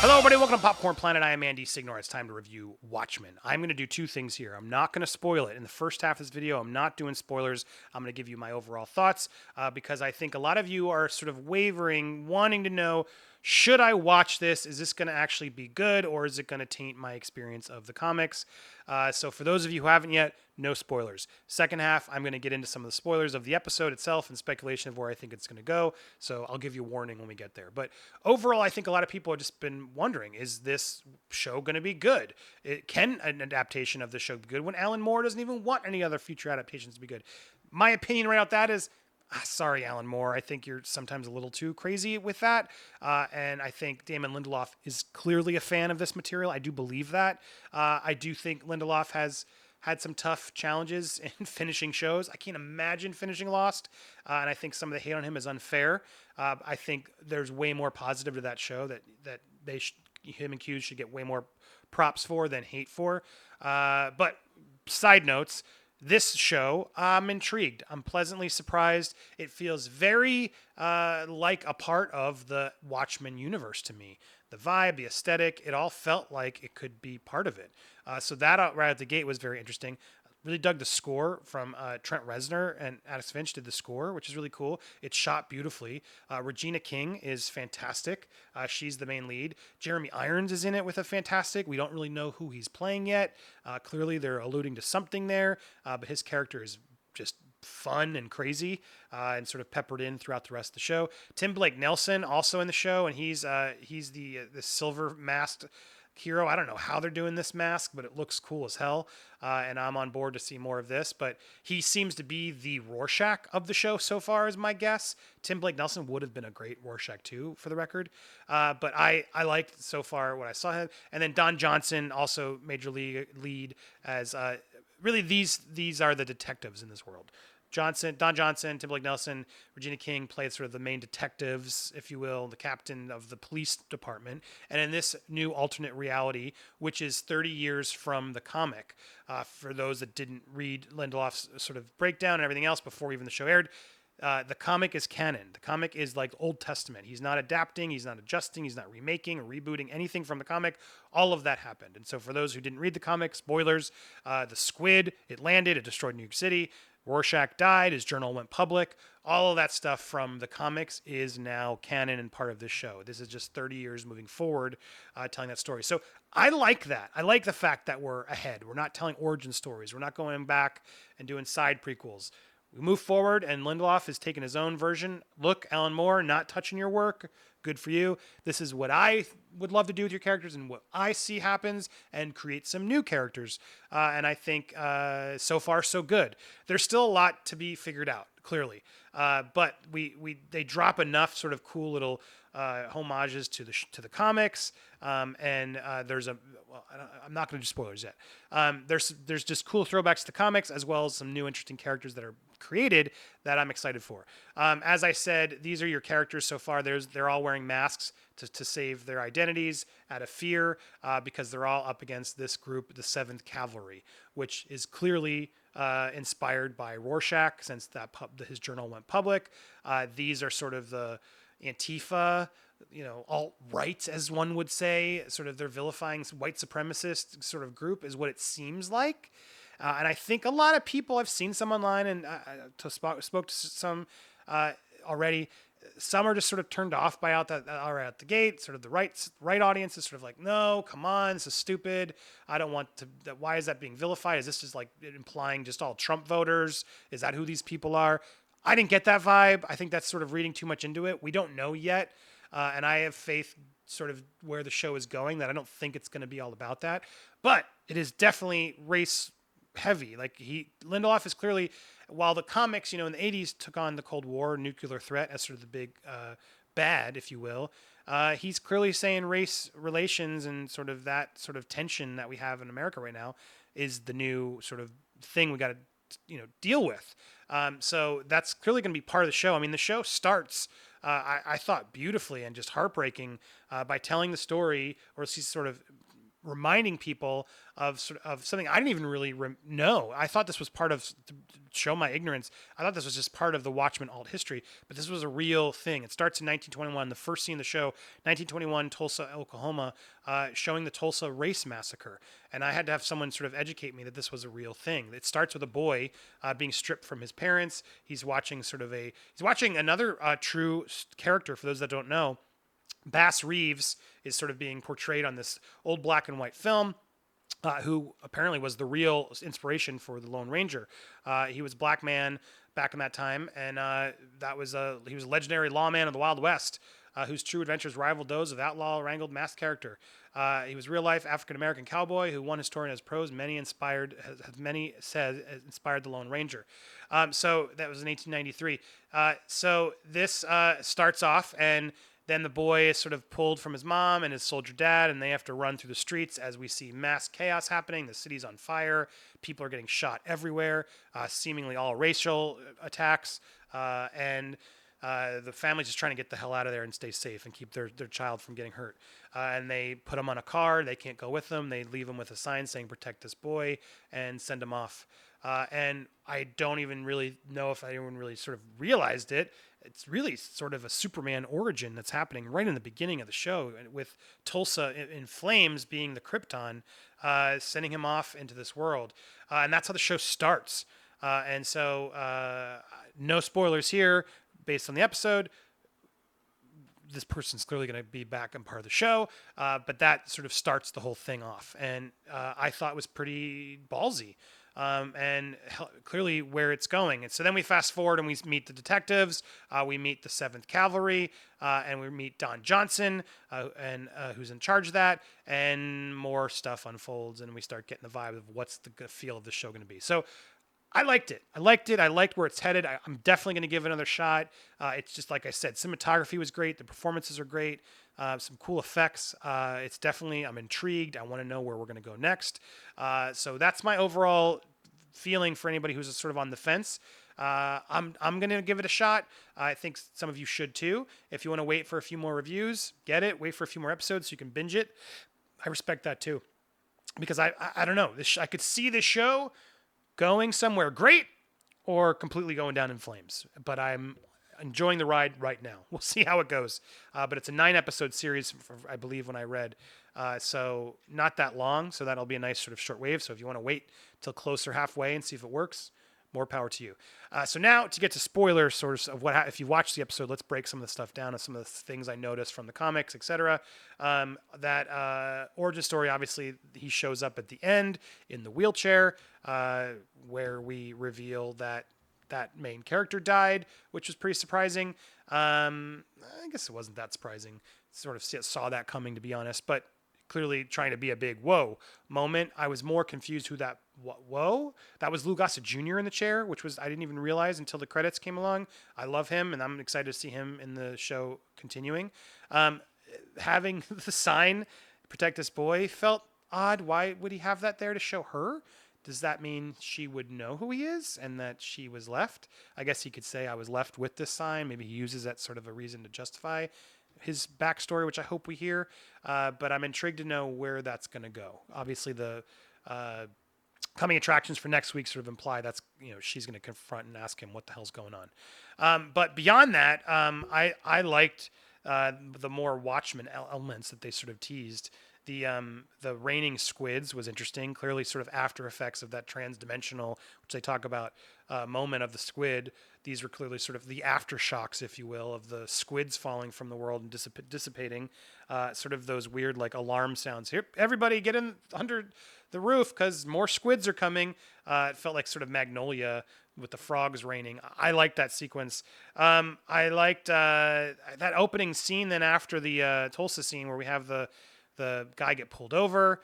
Hello, everybody. Welcome to Popcorn Planet. I am Andy Signor. It's time to review Watchmen. I'm going to do two things here. I'm not going to spoil it. In the first half of this video, I'm not doing spoilers. I'm going to give you my overall thoughts because I think a lot of you are sort of wavering, wanting to know, should I watch this? Is this going to actually be good, or is it going to taint my experience of the comics? So for those of you who haven't yet, no spoilers. Second half, I'm going to get into some of the spoilers of the episode itself and speculation of where I think it's going to go. So I'll give you a warning when we get there. But overall, I think a lot of people have just been wondering, is this show going to be good? Can an adaptation of the show be good when Alan Moore doesn't even want any other future adaptations to be good? My opinion right out that is, sorry, Alan Moore. I think you're sometimes a little too crazy with that. And I think Damon Lindelof is clearly a fan of this material. I do believe that. I do think Lindelof has had some tough challenges in finishing shows. I can't imagine finishing Lost. And I think some of the hate on him is unfair. I think there's way more positive to that show that him and Hughes should get way more props for than hate for. But side notes, this show, I'm intrigued. I'm pleasantly surprised. It feels very like a part of the Watchmen universe to me. The vibe, the aesthetic, it all felt like it could be part of it. So that right out the gate was very interesting. Really dug the score from Trent Reznor, and Alex Finch did the score, which is really cool. It's shot beautifully. Regina King is fantastic. She's the main lead. Jeremy Irons is in it with a fantastic. We don't really know who he's playing yet. Clearly, they're alluding to something there, but his character is just fun and crazy and sort of peppered in throughout the rest of the show. Tim Blake Nelson also in the show, and he's the silver masked hero. I don't know how they're doing this mask, but it looks cool as hell. And I'm on board to see more of this. But he seems to be the Rorschach of the show so far, is my guess. Tim Blake Nelson would have been a great Rorschach too, for the record. But I liked so far what I saw him. And then Don Johnson, also major league lead as really these are the detectives in this world. Don Johnson, Tim Blake Nelson, Regina King played sort of the main detectives, if you will, the captain of the police department. And in this new alternate reality, which is 30 years from the comic, for those that didn't read Lindelof's sort of breakdown and everything else before even the show aired, the comic is canon. The comic is like Old Testament. He's not adapting, he's not adjusting, he's not remaking or rebooting anything from the comic. All of that happened. And so for those who didn't read the comic, spoilers, the squid, it landed, it destroyed New York City. Rorschach died, his journal went public. All of that stuff from the comics is now canon and part of this show. This is just 30 years moving forward, telling that story. So I like that. I like the fact that we're ahead. We're not telling origin stories. We're not going back and doing side prequels. We move forward, and Lindelof is taking his own version. Look, Alan Moore, not touching your work. Good for you. This is what I would love to do with your characters and what I see happens, and create some new characters. And I think so far so good. There's still a lot to be figured out, clearly. But they drop enough sort of cool little homages to the comics, and there's a. Well, I'm not going to do spoilers yet. There's just cool throwbacks to the comics, as well as some new interesting characters that are created that I'm excited for. As I said, these are your characters so far. They're all wearing masks to save their identities out of fear, because they're all up against this group, the 7th Cavalry, which is clearly inspired by Rorschach, since his journal went public. These are sort of the Antifa, alt-right, as one would say, sort of their vilifying white supremacist sort of group is what it seems like. And I think a lot of people, I've seen some online and spoke to some already. Some are just sort of turned off by right out the gate. Sort of the right audience is sort of like, no, come on, this is stupid. I don't want to. Why is that being vilified? Is this just like implying just all Trump voters? Is that who these people are? I didn't get that vibe. I think that's sort of reading too much into it. We don't know yet. And I have faith sort of where the show is going, that I don't think it's going to be all about that. But it is definitely race heavy. Like Lindelof is clearly, while the comics, in the 80s took on the Cold War nuclear threat as sort of the big bad, if you will, he's clearly saying race relations and sort of that sort of tension that we have in America right now is the new sort of thing we got to deal with. So that's clearly going to be part of the show. I mean, the show starts, I thought, beautifully and just heartbreaking by telling the story, or sort of reminding people of something I didn't even really know. I thought this was part of, to show my ignorance, I thought this was just part of the Watchmen alt history, but this was a real thing. It starts in 1921. The first scene of the show, 1921, Tulsa, Oklahoma, showing the Tulsa race massacre. And I had to have someone sort of educate me that this was a real thing. It starts with a boy being stripped from his parents. He's watching another true character, for those that don't know. Bass Reeves is sort of being portrayed on this old black and white film, who apparently was the real inspiration for the Lone Ranger. He was a black man back in that time, and he was a legendary lawman of the Wild West, whose true adventures rivaled those of outlaw wrangled masked character. He was a real-life African-American cowboy who won his story in his prose. Many said inspired the Lone Ranger. So that was in 1893. So this starts off, and then the boy is sort of pulled from his mom and his soldier dad, and they have to run through the streets as we see mass chaos happening. The city's on fire. People are getting shot everywhere, seemingly all racial attacks. And the family's just trying to get the hell out of there and stay safe and keep their child from getting hurt. And they put him on a car. They can't go with them. They leave him with a sign saying, "Protect this boy," and send him off. And I don't even really know if anyone really sort of realized it. It's really sort of a Superman origin that's happening right in the beginning of the show, with Tulsa in flames being the Krypton, sending him off into this world. And that's how the show starts. And so no spoilers here based on the episode. This person's clearly going to be back and part of the show, but that sort of starts the whole thing off. And I thought it was pretty ballsy. And clearly where it's going. And so then we fast forward and we meet the detectives. We meet the 7th Cavalry, and we meet Don Johnson, and who's in charge of that. And more stuff unfolds, and we start getting the vibe of what's the feel of the show going to be. So I liked it. I liked where it's headed. I'm definitely going to give it another shot. It's just like I said, cinematography was great. The performances are great. Some cool effects. It's definitely, I'm intrigued. I want to know where we're going to go next. So that's my overall feeling for anybody who's sort of on the fence. I'm going to give it a shot. I think some of you should too. If you want to wait for a few more reviews, get it. Wait for a few more episodes so you can binge it. I respect that too, because I don't know. I could see this show going somewhere great or completely going down in flames. But I'm enjoying the ride right now. We'll see how it goes. But it's a 9-episode series, I believe, when I read. So not that long. So that'll be a nice sort of short wave. So if you want to wait till closer halfway and see if it works, more power to you. So now to get to spoilers, sort of what if you watched the episode, let's break some of the stuff down of some of the things I noticed from the comics, etc. That origin story, obviously, he shows up at the end in the wheelchair, where we reveal that main character died, which was pretty surprising. I guess it wasn't that surprising. Sort of saw that coming, to be honest, but clearly trying to be a big whoa moment. I was more confused who that was Lou Gossett Jr. in the chair, which was I didn't even realize until the credits came along. I love him, and I'm excited to see him in the show continuing. Having the sign "Protect This Boy" felt odd. Why would he have that there to show her? Does that mean she would know who he is and that she was left? I guess he could say, "I was left with this sign." Maybe he uses that sort of a reason to justify his backstory, which I hope we hear. But I'm intrigued to know where that's going to go. Obviously, the coming attractions for next week sort of imply that's, she's going to confront and ask him what the hell's going on. But beyond that, I liked the more Watchmen elements that they sort of teased. The raining squids was interesting. Clearly, sort of after effects of that trans-dimensional, which they talk about, moment of the squid. These were clearly sort of the aftershocks, if you will, of the squids falling from the world and dissipating. Sort of those weird like alarm sounds. Here, everybody, get in under the roof because more squids are coming. It felt like sort of Magnolia with the frogs raining. I liked that sequence. I liked that opening scene. Then after the Tulsa scene where we have the guy get pulled over,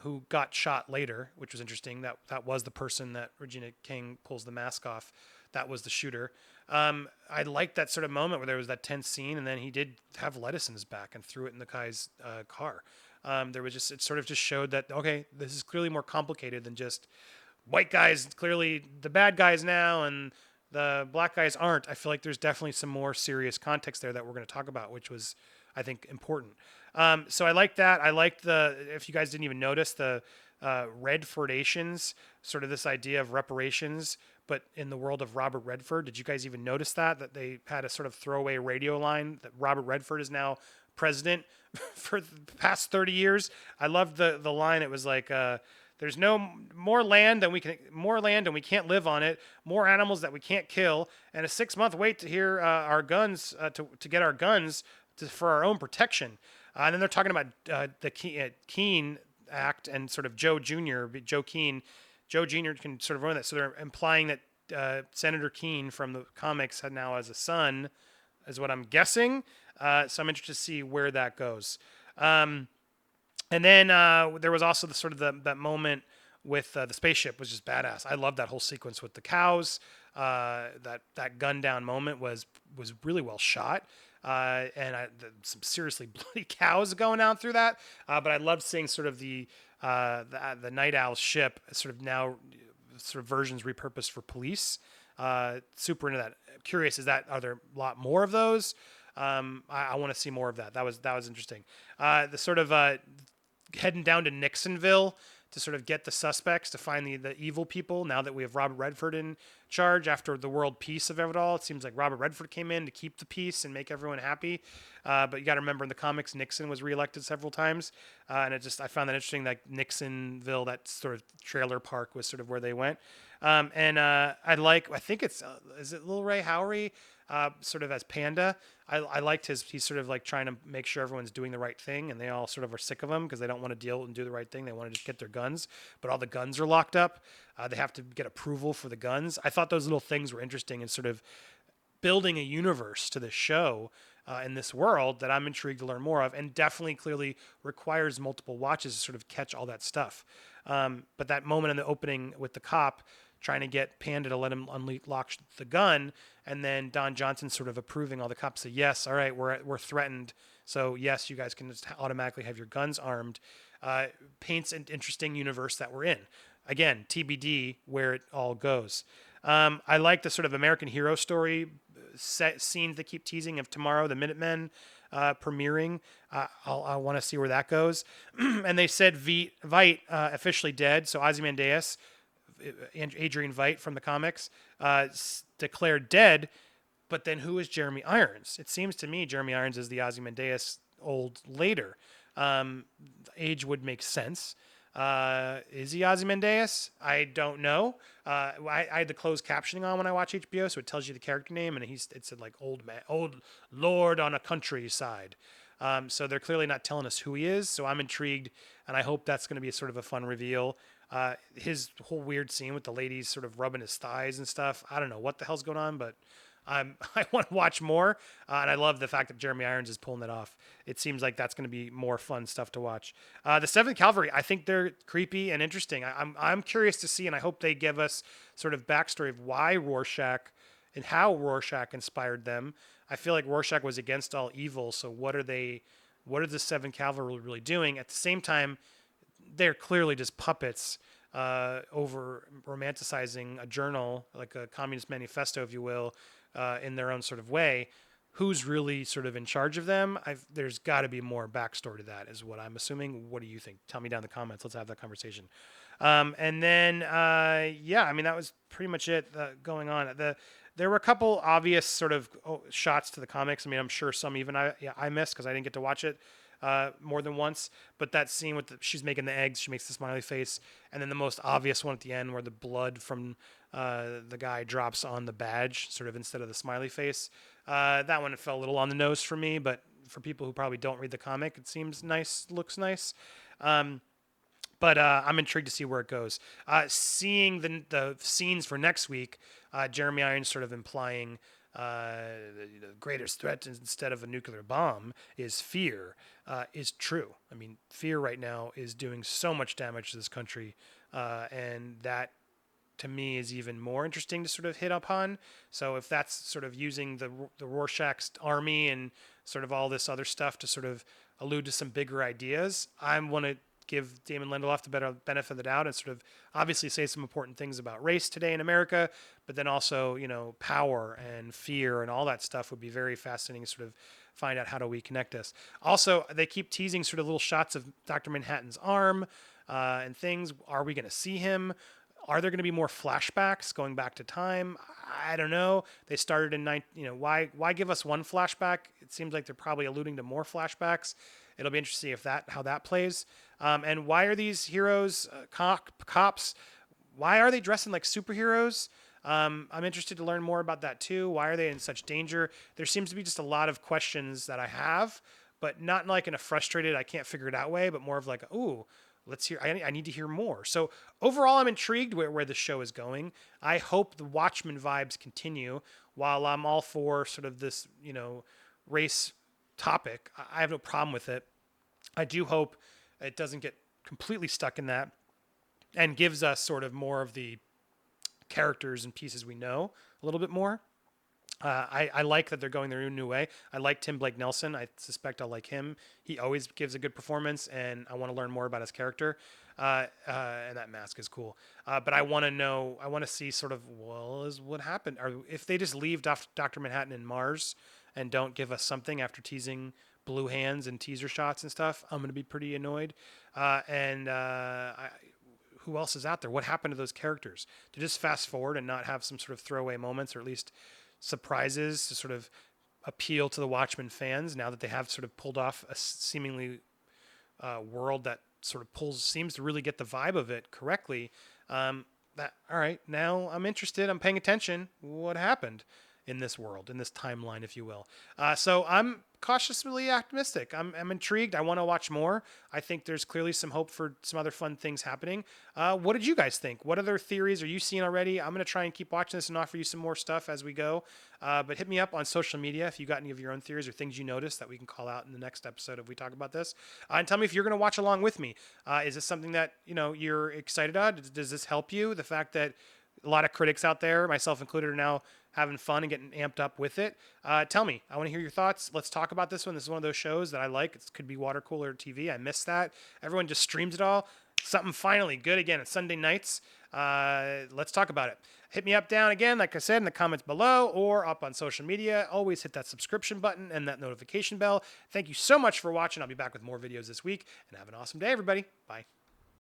who got shot later, which was interesting. That was the person that Regina King pulls the mask off. That was the shooter. I liked that sort of moment where there was that tense scene, and then he did have lettuce in his back and threw it in the guy's car. It sort of just showed that, okay, this is clearly more complicated than just white guys, clearly the bad guys now, and the black guys aren't. I feel like there's definitely some more serious context there that we're going to talk about, which was, I think, important. So I like that. I like if you guys didn't even notice, the Redfordations, sort of this idea of reparations, but in the world of Robert Redford. Did you guys even notice that they had a sort of throwaway radio line that Robert Redford is now president for the past 30 years? I loved the line. It was like, there's no more land than we can't live on it, more animals that we can't kill, and a 6-month wait to hear our guns to get our guns for our own protection. And then they're talking about the Keene Act and sort of Joe Keene. Joe Jr. can sort of run that. So they're implying that Senator Keene from the comics now has a son, is what I'm guessing. So I'm interested to see where that goes. And then there was also the sort of that moment with the spaceship was just badass. I love that whole sequence with the cows. That gun down moment was really well shot. And some seriously bloody cows going out through that. But I loved seeing sort of the Night Owl's ship sort of now sort of versions repurposed for police. Super into that. Curious, are there a lot more of those? I want to see more of that. That was interesting. The sort of heading down to Nixonville to sort of get the suspects, to find the evil people, now that we have Robert Redford in charge after the world peace of it all. It seems like Robert Redford came in to keep the peace and make everyone happy. But you got to remember, in the comics, Nixon was reelected several times. And I found that interesting, like Nixonville, that sort of trailer park was sort of where they went. I think is it Lil Ray Howery, sort of as Panda. I liked he's sort of like trying to make sure everyone's doing the right thing, and they all sort of are sick of him because they don't want to deal and do the right thing. They want to just get their guns, but all the guns are locked up. They have to get approval for the guns. I thought those little things were interesting and sort of building a universe to this show in this world that I'm intrigued to learn more of, and definitely clearly requires multiple watches to sort of catch all that stuff. But that moment in the opening with the cop trying to get Panda to let him unlock the gun, and then Don Johnson sort of approving, all the cops say, yes, all right, we're threatened, so yes, you guys can just automatically have your guns armed, paints an interesting universe that we're in. Again, TBD where it all goes. I like the sort of American hero story scenes they keep teasing of tomorrow, the Minutemen premiering. I want to see where that goes. And they said Veidt officially dead, so Ozymandias, Adrian Veidt from the comics, declared dead. But then who is Jeremy Irons? It seems to me Jeremy Irons is the Ozymandias old later. Age would make sense. Is he Ozymandias? I don't know. I had the closed captioning on when I watch HBO, so it tells you the character name, and it said like old lord on a countryside. So they're clearly not telling us who he is. So I'm intrigued, and I hope that's going to be sort of a fun reveal. His whole weird scene with the ladies sort of rubbing his thighs and stuff. I don't know what the hell's going on, but I want to watch more, and I love the fact that Jeremy Irons is pulling it off. It seems like that's going to be more fun stuff to watch. The 7th Cavalry, I think they're creepy and interesting. I'm curious to see, and I hope they give us sort of backstory of why Rorschach and how Rorschach inspired them. I feel like Rorschach was against all evil, so what are the 7th Cavalry really doing? At the same time, they're clearly just puppets over romanticizing a journal, like a communist manifesto, if you will, in their own sort of way. Who's really sort of in charge of them? There's got to be more backstory to that, is what I'm assuming. What do you think? Tell me down in the comments. Let's have that conversation. And then, that was pretty much it going on. There were a couple obvious sort of shots to the comics. I mean, I'm sure some even I missed because I didn't get to watch it more than once. But that scene with she's making the eggs, she makes the smiley face, and then the most obvious one at the end where the blood from the guy drops on the badge, sort of instead of the smiley face. That one fell a little on the nose for me, but for people who probably don't read the comic, it seems nice, looks nice. But I'm intrigued to see where it goes. Seeing the scenes for next week, Jeremy Irons sort of implying the greatest threat instead of a nuclear bomb is fear, is true. I mean, fear right now is doing so much damage to this country, and that, to me, is even more interesting to sort of hit upon. So if that's sort of using the Rorschach's army and sort of all this other stuff to sort of allude to some bigger ideas, I want to give Damon Lindelof the better benefit of the doubt and sort of obviously say some important things about race today in America, but then also, power and fear and all that stuff would be very fascinating to sort of find out how do we connect us. Also, they keep teasing sort of little shots of Dr. Manhattan's arm and things. Are we going to see him? Are there going to be more flashbacks going back to time? I don't know. They started in why give us one flashback? It seems like they're probably alluding to more flashbacks. It'll be interesting how that plays. And why are these heroes cops? Why are they dressing like superheroes? I'm interested to learn more about that too. Why are they in such danger? There seems to be just a lot of questions that I have, but not like in a frustrated, I can't figure it out way, but more of like, ooh, let's hear. I need to hear more. So overall, I'm intrigued where the show is going. I hope the Watchmen vibes continue. While I'm all for sort of this, race topic, I have no problem with it. I do hope it doesn't get completely stuck in that and gives us sort of more of the characters and pieces we know a little bit more. I like that they're going their own new way. I like Tim Blake Nelson. I suspect I'll like him. He always gives a good performance, and I want to learn more about his character. And that mask is cool. But I want to know. I want to see sort of what happened, or if they just leave Dr. Manhattan in Mars and don't give us something after teasing blue hands and teaser shots and stuff. I'm going to be pretty annoyed. Who else is out there? What happened to those characters? To just fast forward and not have some sort of throwaway moments, or at least surprises to sort of appeal to the Watchmen fans now that they have sort of pulled off a seemingly world that sort of seems to really get the vibe of it correctly. All right, now I'm interested. I'm paying attention. What happened in this world, in this timeline, if you will? So I'm cautiously optimistic. I'm intrigued. I want to watch more. I think there's clearly some hope for some other fun things happening. What did you guys think? What other theories are you seeing already? I'm going to try and keep watching this and offer you some more stuff as we go. But hit me up on social media if you got any of your own theories or things you noticed that we can call out in the next episode if we talk about this. And tell me if you're going to watch along with me. Is this something that you're excited about? Does this help you? The fact that a lot of critics out there, myself included, are now having fun and getting amped up with it. Tell me. I want to hear your thoughts. Let's talk about this one. This is one of those shows that I like. It could be water cooler TV. I miss that. Everyone just streams it all. Something finally good again. It's Sunday nights. Let's talk about it. Hit me up down again, like I said, in the comments below or up on social media. Always hit that subscription button and that notification bell. Thank you so much for watching. I'll be back with more videos this week. And have an awesome day, everybody. Bye.